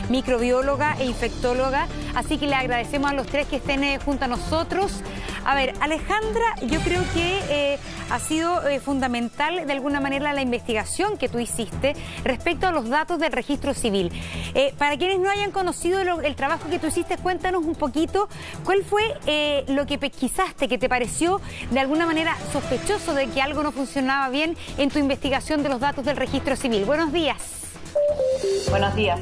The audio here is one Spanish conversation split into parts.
Microbióloga e infectóloga, así que le agradecemos a los tres que estén junto a nosotros. A ver, Alejandra, yo creo que ha sido fundamental de alguna manera la investigación que tú hiciste respecto a los datos del registro civil. Para quienes no hayan conocido el trabajo que tú hiciste, cuéntanos un poquito cuál fue lo que pesquisaste, que te pareció de alguna manera sospechoso de que algo no funcionaba bien en tu investigación de los datos del registro civil. Buenos días. Buenos días.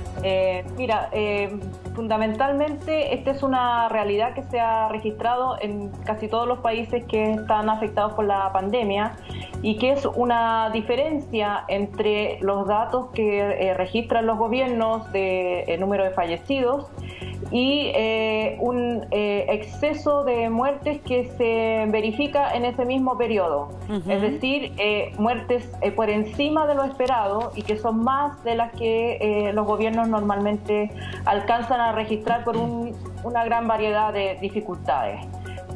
Fundamentalmente esta es una realidad que se ha registrado en casi todos los países que están afectados por la pandemia y que es una diferencia entre los datos que registran los gobiernos de número de fallecidos y un exceso de muertes que se verifica en ese mismo periodo. Es decir, muertes por encima de lo esperado y que son más de las que los gobiernos normalmente alcanzan a registrar por una gran variedad de dificultades.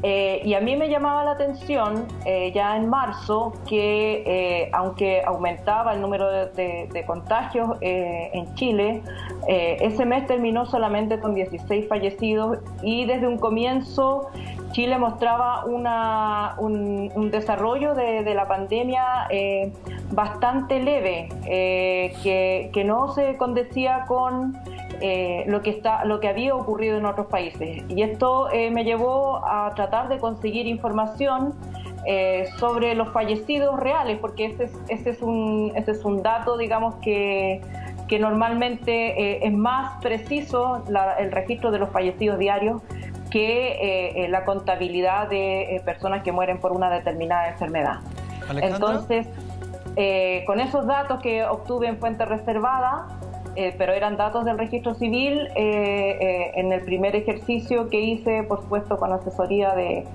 Y a mí me llamaba la atención ya en marzo que aunque aumentaba el número de contagios en Chile, ese mes terminó solamente con 16 fallecidos y desde un comienzo Chile mostraba un desarrollo de la pandemia bastante leve, que no se condecía con lo que había ocurrido en otros países. Y esto me llevó a tratar de conseguir información sobre los fallecidos reales, porque ese es un dato, digamos, que normalmente es más preciso el registro de los fallecidos diarios que la contabilidad de personas que mueren por una determinada enfermedad. ¿Alejandra? Entonces, con esos datos que obtuve en fuente reservada, pero eran datos del registro civil, en el primer ejercicio que hice, por supuesto con asesoría de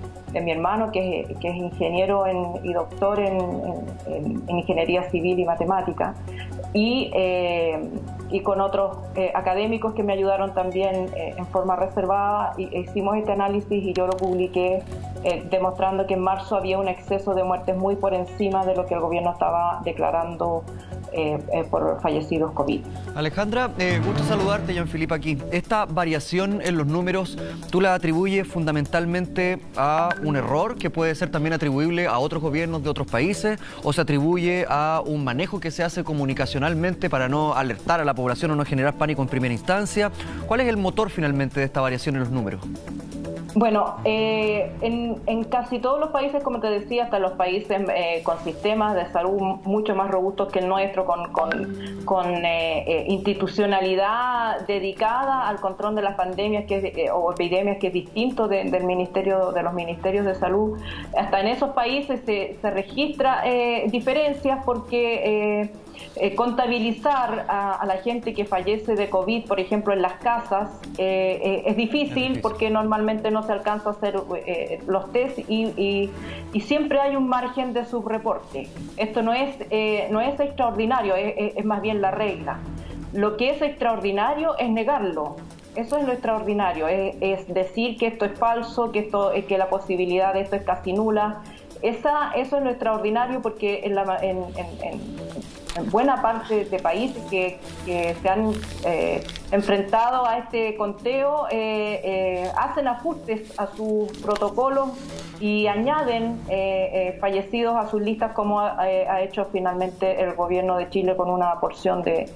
mi hermano, que es ingeniero y doctor en ingeniería civil y matemática, y con otros académicos que me ayudaron también en forma reservada, hicimos este análisis y yo lo publiqué demostrando que en marzo había un exceso de muertes muy por encima de lo que el gobierno estaba declarando por fallecidos COVID. Alejandra, gusto saludarte, Jean-Philippe aquí. Esta variación en los números, ¿tú la atribuyes fundamentalmente a un error que puede ser también atribuible a otros gobiernos de otros países, o se atribuye a un manejo que se hace comunicacionalmente para no alertar a la población o no generar pánico en primera instancia? ¿Cuál es el motor finalmente de esta variación en los números? Bueno, en casi todos los países, como te decía, hasta los países con sistemas de salud mucho más robustos que el nuestro, con institucionalidad dedicada al control de las pandemias o epidemias, que es distinto de los ministerios de salud, hasta en esos países se registra diferencias porque contabilizar a la gente que fallece de COVID, por ejemplo, en las casas, es difícil porque normalmente no se alcanza a hacer los test y siempre hay un margen de subreporte. Esto no es extraordinario, es más bien la regla. Lo que es extraordinario es negarlo. Eso es lo extraordinario, es decir que esto es falso, que la posibilidad de esto es casi nula. Eso es lo extraordinario, porque en buena parte de países que se han enfrentado a este conteo hacen ajustes a sus protocolos y añaden fallecidos a sus listas, como ha hecho finalmente el gobierno de Chile con una porción de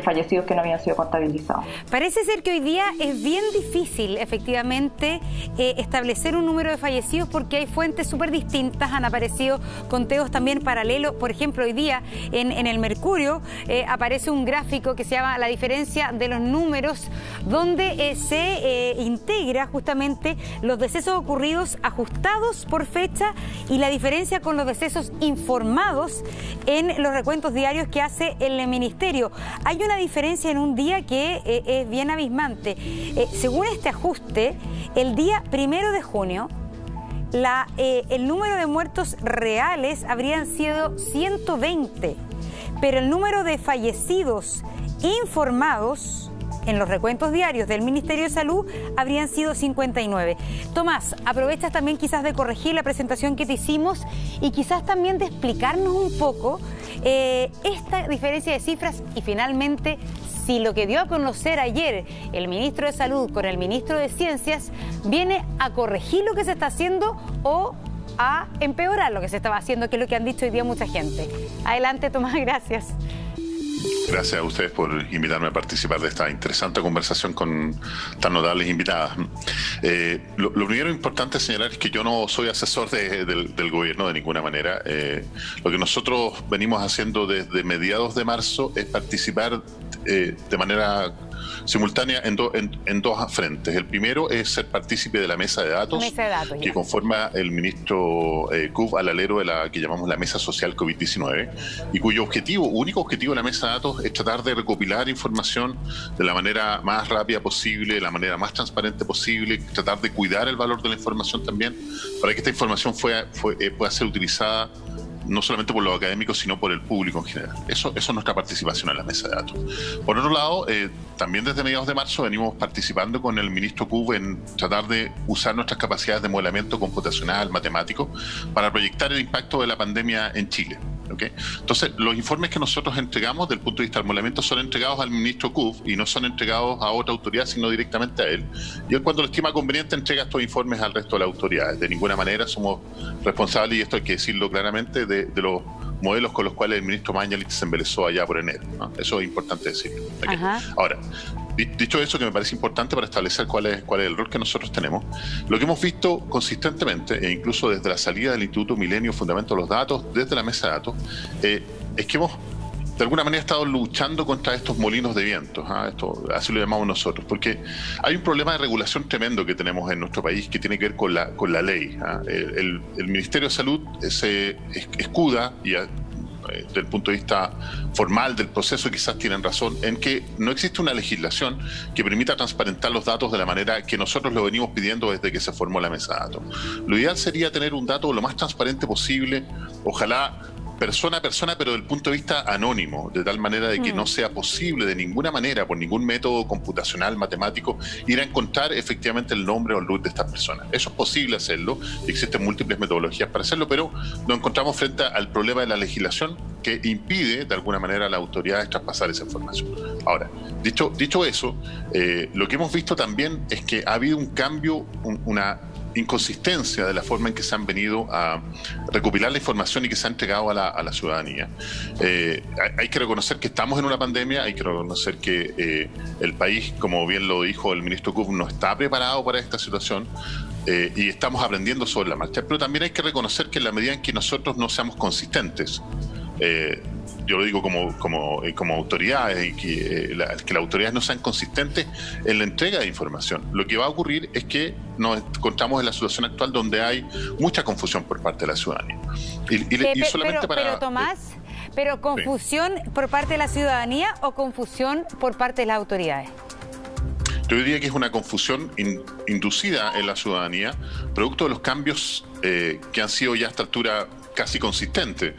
fallecidos que no habían sido contabilizados. Parece ser que hoy día es bien difícil efectivamente establecer un número de fallecidos, porque hay fuentes súper distintas, han aparecido conteos también paralelos. Por ejemplo, hoy día en el Mercurio aparece un gráfico que se llama la diferencia de los números, donde se integra justamente los decesos ocurridos ajustados por fecha y la diferencia con los decesos informados en los recuentos diarios que hace el ministerio. Hay una diferencia en un día que es bien abismante. Según este ajuste, el día 1 de junio, el número de muertos reales habrían sido 120, pero el número de fallecidos informados en los recuentos diarios del Ministerio de Salud habrían sido 59. Tomás, aprovechas también quizás de corregir la presentación que te hicimos y quizás también de explicarnos un poco esta diferencia de cifras y finalmente si lo que dio a conocer ayer el ministro de Salud con el ministro de Ciencias viene a corregir lo que se está haciendo o a empeorar lo que se estaba haciendo, que es lo que han dicho hoy día mucha gente. Adelante, Tomás, gracias. Gracias a ustedes por invitarme a participar de esta interesante conversación con tan notables invitadas. Lo primero importante señalar es que yo no soy asesor del gobierno de ninguna manera. Lo que nosotros venimos haciendo desde mediados de marzo es participar de manera simultánea en dos frentes. El primero es ser partícipe de la mesa de datos, que conforma el ministro Cuf al alero de la que llamamos la Mesa Social COVID-19, y cuyo único objetivo de la mesa de datos es tratar de recopilar información de la manera más rápida posible, de la manera más transparente posible, tratar de cuidar el valor de la información también, para que esta información pueda ser utilizada no solamente por los académicos, sino por el público en general. Eso es nuestra participación en la mesa de datos. Por otro lado, también desde mediados de marzo venimos participando con el ministro Cuf en tratar de usar nuestras capacidades de modelamiento computacional, matemático, para proyectar el impacto de la pandemia en Chile. ¿Okay? Entonces, los informes que nosotros entregamos desde el punto de vista del modelamiento son entregados al ministro Cuf y no son entregados a otra autoridad, sino directamente a él. Y él, cuando lo estima conveniente, entrega estos informes al resto de las autoridades. De ninguna manera somos responsables, y esto hay que decirlo claramente, de los modelos con los cuales el ministro Mañalich se embelezó allá por enero, ¿no? Eso es importante decirlo. Okay. Ahora, dicho eso, que me parece importante para establecer cuál es el rol que nosotros tenemos, lo que hemos visto consistentemente, e incluso desde la salida del Instituto Milenio Fundamento de los Datos, desde la mesa de datos, es que hemos de alguna manera estado luchando contra estos molinos de viento, así lo llamamos nosotros, porque hay un problema de regulación tremendo que tenemos en nuestro país que tiene que ver con la ley. El Ministerio de Salud se escuda, y desde el punto de vista formal del proceso quizás tienen razón, en que no existe una legislación que permita transparentar los datos de la manera que nosotros lo venimos pidiendo desde que se formó la mesa de datos. Lo ideal sería tener un dato lo más transparente posible, ojalá persona a persona, pero desde el punto de vista anónimo, de tal manera de que no sea posible de ninguna manera, por ningún método computacional, matemático, ir a encontrar efectivamente el nombre o el root de estas personas. Eso es posible hacerlo, existen múltiples metodologías para hacerlo, pero nos encontramos frente al problema de la legislación que impide de alguna manera a las autoridades traspasar esa información. Ahora, dicho eso, lo que hemos visto también es que ha habido un cambio, una inconsistencia de la forma en que se han venido a recopilar la información y que se ha entregado a la ciudadanía. Hay que reconocer que estamos en una pandemia, hay que reconocer que el país, como bien lo dijo el ministro Cuf, no está preparado para esta situación, y estamos aprendiendo sobre la marcha, pero también hay que reconocer que en la medida en que nosotros no seamos consistentes, yo lo digo como autoridades, y que las autoridades no sean consistentes en la entrega de información, lo que va a ocurrir es que nos encontramos en la situación actual donde hay mucha confusión por parte de la ciudadanía. Pero Tomás, ¿confusión por parte de la ciudadanía o confusión por parte de las autoridades? Yo diría que es una confusión inducida en la ciudadanía, producto de los cambios que han sido ya a esta altura casi consistente.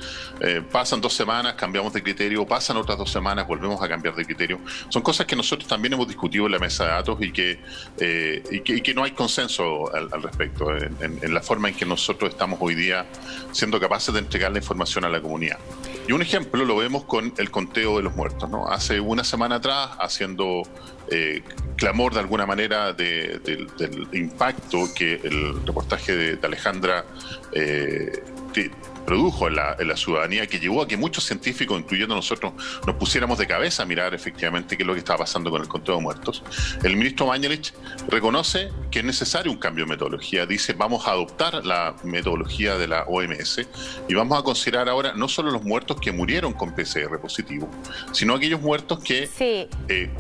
Pasan 2 semanas, cambiamos de criterio, pasan otras 2 semanas, volvemos a cambiar de criterio. Son cosas que nosotros también hemos discutido en la mesa de datos y que no hay consenso al respecto en la forma en que nosotros estamos hoy día siendo capaces de entregar la información a la comunidad. Y un ejemplo lo vemos con el conteo de los muertos, ¿no? Hace una semana atrás, haciendo clamor de alguna manera del impacto que el reportaje de Alejandra produjo en la ciudadanía, que llevó a que muchos científicos, incluyendo nosotros, nos pusiéramos de cabeza a mirar efectivamente qué es lo que estaba pasando con el conteo de muertos. El ministro Mañalich reconoce que es necesario un cambio de metodología. Dice, vamos a adoptar la metodología de la OMS y vamos a considerar ahora no solo los muertos que murieron con PCR positivo, sino aquellos muertos que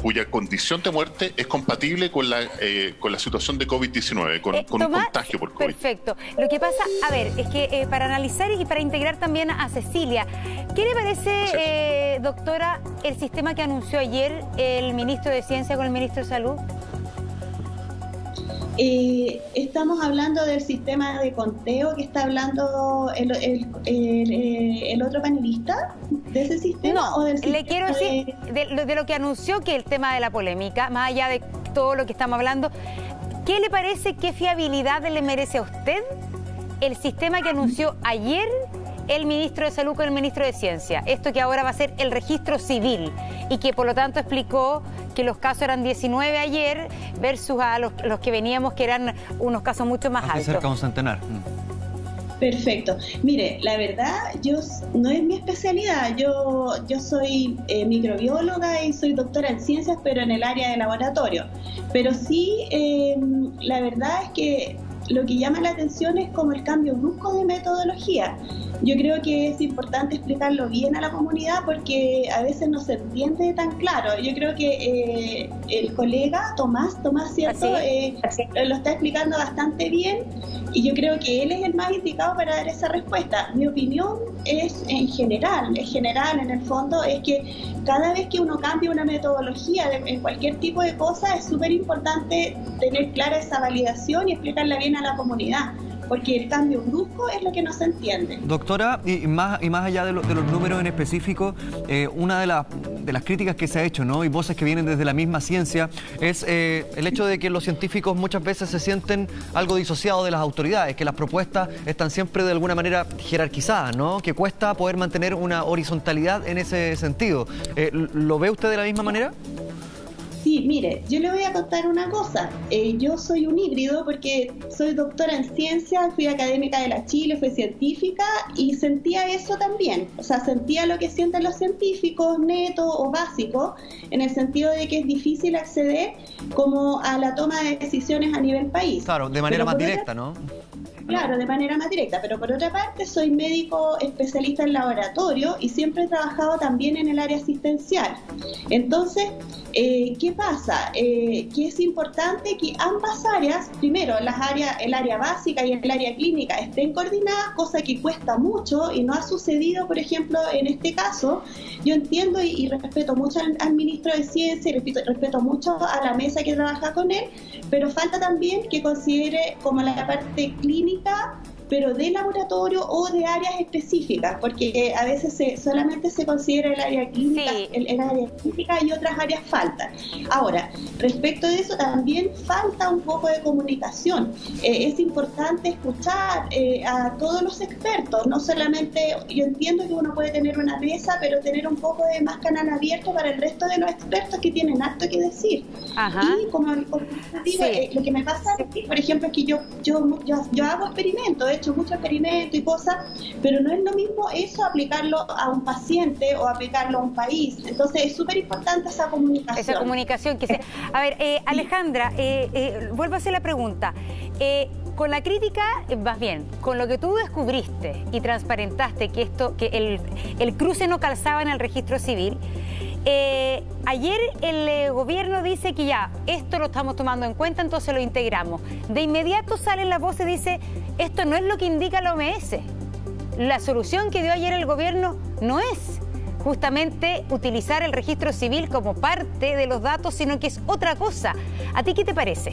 cuya condición de muerte es compatible con la situación de COVID-19, con un contagio por COVID. Perfecto. Lo que pasa, a ver, es que para analizar y para integrar también a Cecilia, ¿qué le parece, doctora, el sistema que anunció ayer el ministro de Ciencia con el ministro de Salud? Estamos hablando del sistema de conteo que está hablando el otro panelista, ¿de ese sistema? No, o del sistema le quiero decir de lo que anunció, que el tema de la polémica, más allá de todo lo que estamos hablando, ¿qué le parece, qué fiabilidad le merece a usted el sistema que anunció ayer el ministro de Salud con el ministro de Ciencia. Esto que ahora va a ser el registro civil y que por lo tanto explicó que los casos eran 19 ayer versus a los que veníamos, que eran unos casos mucho más altos. Cerca de un centenar. Perfecto. Mire, la verdad, no es mi especialidad. Yo soy microbióloga y soy doctora en ciencias, pero en el área de laboratorio. Pero sí, la verdad es que lo que llama la atención es como el cambio brusco de metodología. Yo creo que es importante explicarlo bien a la comunidad porque a veces no se entiende tan claro. Yo creo que el colega Tomás, ¿cierto? Lo está explicando bastante bien y yo creo que él es el más indicado para dar esa respuesta. Mi opinión es en general en el fondo, es que cada vez que uno cambia una metodología en cualquier tipo de cosa es súper importante tener clara esa validación y explicarla bien a la comunidad, porque el cambio brusco es lo que no se entiende. Doctora, y más allá de los números en específico, una de las críticas que se ha hecho, ¿no?, y voces que vienen desde la misma ciencia, es el hecho de que los científicos muchas veces se sienten algo disociados de las autoridades, que las propuestas están siempre de alguna manera jerarquizadas, ¿no?, que cuesta poder mantener una horizontalidad en ese sentido. ¿Lo ve usted de la misma manera? Sí, mire, yo le voy a contar una cosa. Yo soy un híbrido porque soy doctora en ciencias, fui académica de la Chile, fui científica y sentía eso también. O sea, sentía lo que sienten los científicos, neto o básico, en el sentido de que es difícil acceder como a la toma de decisiones a nivel país. Claro, de manera más directa, ¿no? Claro, de manera más directa, pero por otra parte soy médico especialista en laboratorio y siempre he trabajado también en el área asistencial. Entonces, ¿qué pasa? Que es importante que ambas áreas, primero el área básica y el área clínica estén coordinadas, cosa que cuesta mucho y no ha sucedido, por ejemplo, en este caso. Yo entiendo y respeto mucho al ministro de Ciencia y respeto mucho a la mesa que trabaja con él, pero falta también que considere como la parte clínica, pero de laboratorio o de áreas específicas, porque a veces solamente se considera el área clínica, sí, el área clínica y otras áreas faltan. Ahora, respecto de eso también falta un poco de comunicación. Es importante escuchar a todos los expertos, no solamente, yo entiendo que uno puede tener una mesa, pero tener un poco de más canal abierto para el resto de los expertos que tienen harto que decir. Ajá. Y como digo, sí, lo que me pasa, por ejemplo, es que yo hago experimentos, he hecho mucho experimento y cosas, pero no es lo mismo eso aplicarlo a un paciente o aplicarlo a un país. Entonces es súper importante esa comunicación. Esa comunicación que sea. A ver, Alejandra, vuelvo a hacer la pregunta. Con la crítica, más bien, con lo que tú descubriste y transparentaste que el cruce no calzaba en el registro civil, ayer el gobierno dice que ya, esto lo estamos tomando en cuenta, entonces lo integramos. De inmediato sale la voz y dice, esto no es lo que indica la OMS. La solución que dio ayer el gobierno no es justamente utilizar el registro civil como parte de los datos, sino que es otra cosa. ¿A ti qué te parece?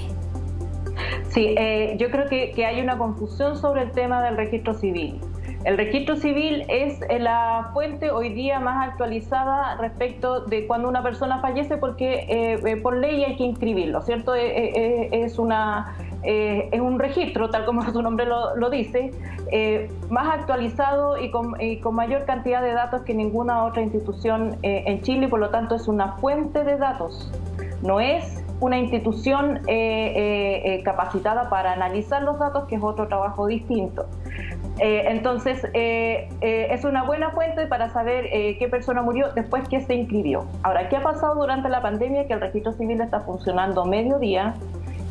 Sí, yo creo que hay una confusión sobre el tema del registro civil. El registro civil es la fuente hoy día más actualizada respecto de cuando una persona fallece, porque por ley hay que inscribirlo, ¿cierto? Es un registro, tal como su nombre lo dice, más actualizado y con mayor cantidad de datos que ninguna otra institución en Chile, y por lo tanto es una fuente de datos. No es una institución capacitada para analizar los datos, que es otro trabajo distinto. Entonces, es una buena fuente para saber qué persona murió después que se inscribió. Ahora, ¿qué ha pasado durante la pandemia? Que el registro civil está funcionando mediodía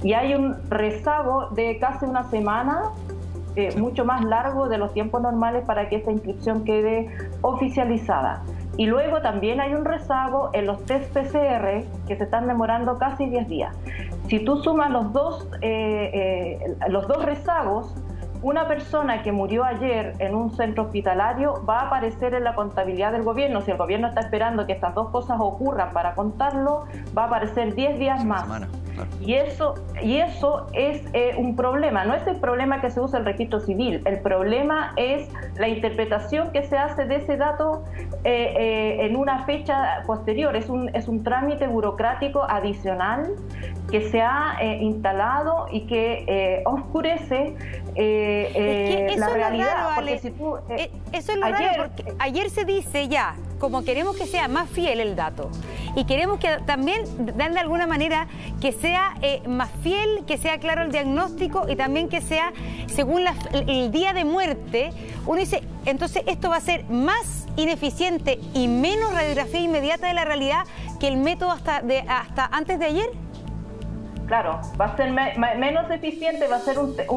y hay un rezago de casi una semana, mucho más largo de los tiempos normales para que esta inscripción quede oficializada. Y luego también hay un rezago en los test PCR que se están demorando casi 10 días. Si tú sumas los dos rezagos, una persona que murió ayer en un centro hospitalario va a aparecer en la contabilidad del gobierno. Si el gobierno está esperando que estas dos cosas ocurran para contarlo, va a aparecer 10 días más. Claro. Y eso es un problema. No es el problema que se usa el registro civil. El problema es la interpretación que se hace de ese dato en una fecha posterior. Es un trámite burocrático adicional que se ha instalado y que oscurece la realidad. Raro, porque si tú, eso es lo raro, porque ayer se dice ya, como queremos que sea más fiel el dato y queremos que también dar de alguna manera que sea más fiel, que sea claro el diagnóstico y también que sea según el día de muerte, uno dice, entonces esto va a ser más ineficiente y menos radiografía inmediata de la realidad que el método hasta antes de ayer. Claro, va a ser menos eficiente, va a ser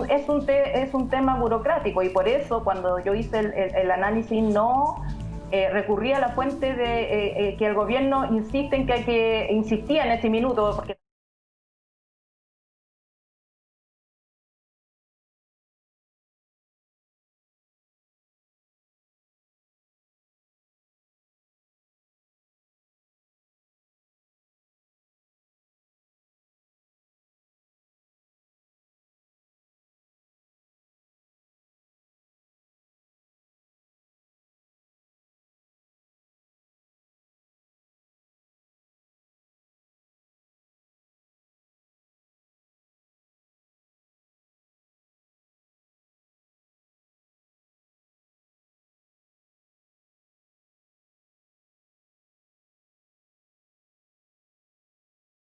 es un tema burocrático, y por eso cuando yo hice el análisis no recurrí a la fuente de que el gobierno insiste en que insistía en ese minuto, porque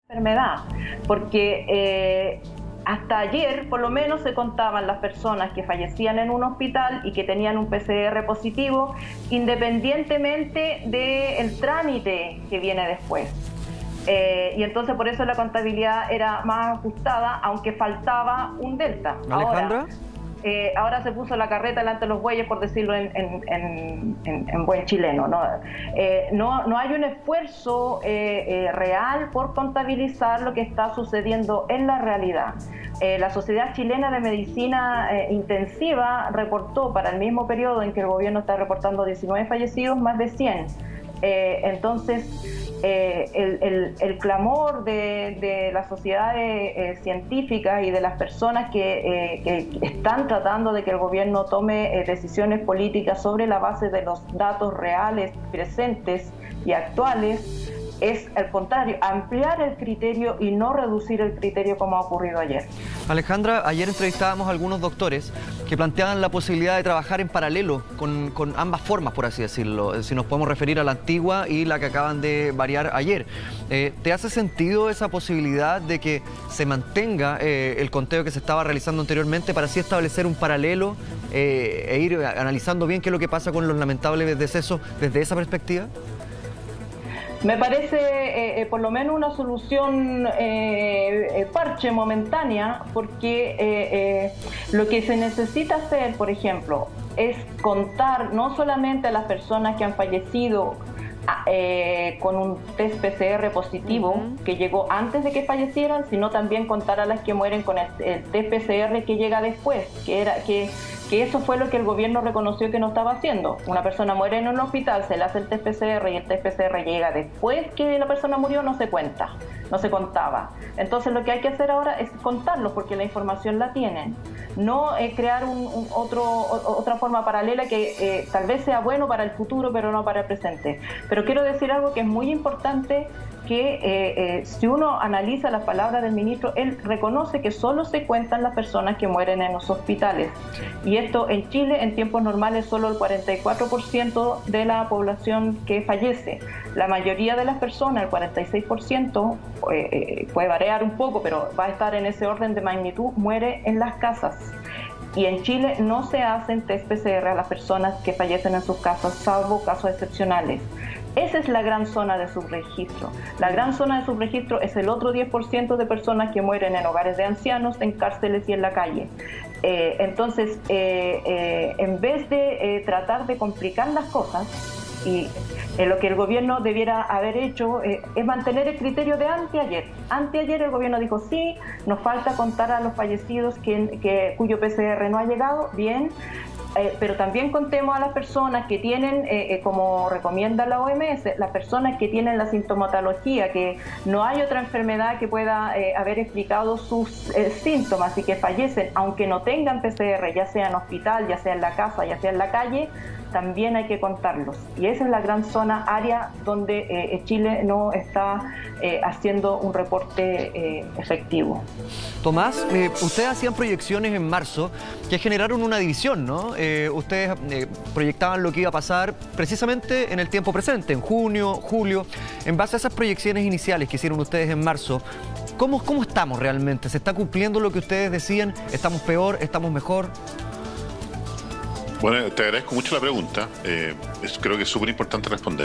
enfermedad, porque hasta ayer por lo menos se contaban las personas que fallecían en un hospital y que tenían un PCR positivo, independientemente del trámite que viene después. Y entonces por eso la contabilidad era más ajustada, aunque faltaba un delta. Alejandra. Ahora se puso la carreta delante de los bueyes, por decirlo en buen chileno, ¿no? No hay un esfuerzo real por contabilizar lo que está sucediendo en la realidad. La Sociedad Chilena de Medicina Intensiva reportó para el mismo periodo en que el gobierno está reportando 19 fallecidos, más de 100. Entonces, el clamor de las sociedades científicas y de las personas que están tratando de que el gobierno tome decisiones políticas sobre la base de los datos reales, presentes y actuales, es al contrario, ampliar el criterio y no reducir el criterio como ha ocurrido ayer. Alejandra, ayer entrevistábamos a algunos doctores que planteaban la posibilidad de trabajar en paralelo con ambas formas, por así decirlo, si nos podemos referir a la antigua y la que acaban de variar ayer. ¿Te hace sentido esa posibilidad de que se mantenga el conteo que se estaba realizando anteriormente para así establecer un paralelo e ir analizando bien qué es lo que pasa con los lamentables decesos desde esa perspectiva? Me parece por lo menos una solución parche momentánea, porque lo que se necesita hacer, por ejemplo, es contar no solamente a las personas que han fallecido con un test PCR positivo que llegó antes de que fallecieran, sino también contar a las que mueren con el test PCR que llega después, que eso fue lo que el gobierno reconoció que no estaba haciendo. Una persona muere en un hospital, se le hace el test PCR y el test PCR llega después que la persona murió, no se cuenta, no se contaba. Entonces lo que hay que hacer ahora es contarlo, porque la información la tienen. No crear otra forma paralela que tal vez sea bueno para el futuro, pero no para el presente. Pero quiero decir algo que es muy importante, que si uno analiza las palabras del ministro, él reconoce que solo se cuentan las personas que mueren en los hospitales. Y esto en Chile, en tiempos normales, solo el 44% de la población que fallece. La mayoría de las personas, el 46%, puede variar un poco, pero va a estar en ese orden de magnitud, muere en las casas. Y en Chile no se hacen test PCR a las personas que fallecen en sus casas, salvo casos excepcionales. Esa es la gran zona de subregistro. La gran zona de subregistro es el otro 10% de personas que mueren en hogares de ancianos, en cárceles y en la calle. Entonces, en vez de tratar de complicar las cosas, y lo que el gobierno debiera haber hecho es mantener el criterio de anteayer. Anteayer el gobierno dijo, sí, nos falta contar a los fallecidos cuyo PCR no ha llegado, bien, pero también contemos a las personas que tienen, como recomienda la OMS, las personas que tienen la sintomatología, que no hay otra enfermedad que pueda haber explicado sus síntomas y que fallecen, aunque no tengan PCR, ya sea en hospital, ya sea en la casa, ya sea en la calle. también hay que contarlos. Y esa es la gran zona, área donde Chile no está haciendo un reporte efectivo. Tomás, ustedes hacían proyecciones en marzo que generaron una división, ¿no? Ustedes proyectaban lo que iba a pasar precisamente en el tiempo presente, en junio, julio. En base a esas proyecciones iniciales que hicieron ustedes en marzo, ¿cómo estamos realmente? ¿Se está cumpliendo lo que ustedes decían? ¿Estamos peor? ¿Estamos mejor? Bueno, te agradezco mucho la pregunta. Creo que es súper importante responder.